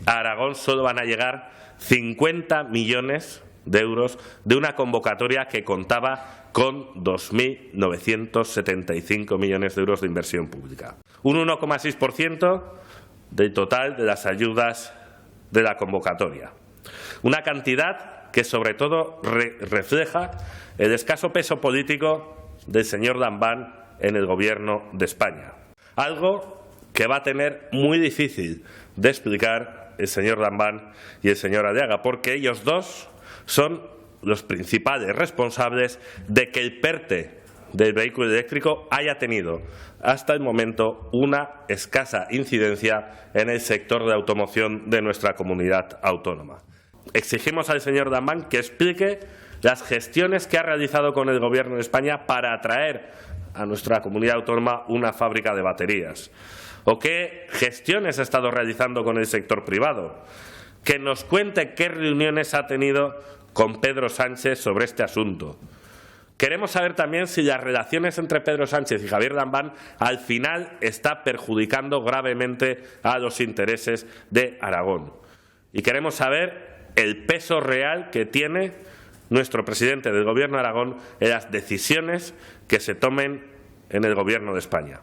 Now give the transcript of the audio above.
a Aragón solo van a llegar 50 millones de euros de una convocatoria que contaba con 2.975 millones de euros de inversión pública. Un 1,6% del total de las ayudas de la convocatoria. Una cantidad que sobre todo refleja el escaso peso político del señor Dambán en el Gobierno de España. Algo que va a tener muy difícil de explicar el señor Dambán y el señor Aliaga, porque ellos dos son los principales responsables de que el PERTE del vehículo eléctrico haya tenido hasta el momento una escasa incidencia en el sector de automoción de nuestra comunidad autónoma. Exigimos al señor Dambán que explique las gestiones que ha realizado con el Gobierno de España para atraer a nuestra comunidad autónoma una fábrica de baterías. ¿O qué gestiones ha estado realizando con el sector privado? Que nos cuente qué reuniones ha tenido con Pedro Sánchez sobre este asunto. Queremos saber también si las relaciones entre Pedro Sánchez y Javier Dambán al final está perjudicando gravemente a los intereses de Aragón. Y queremos saber el peso real que tiene nuestro presidente del Gobierno de Aragón en las decisiones que se tomen en el Gobierno de España.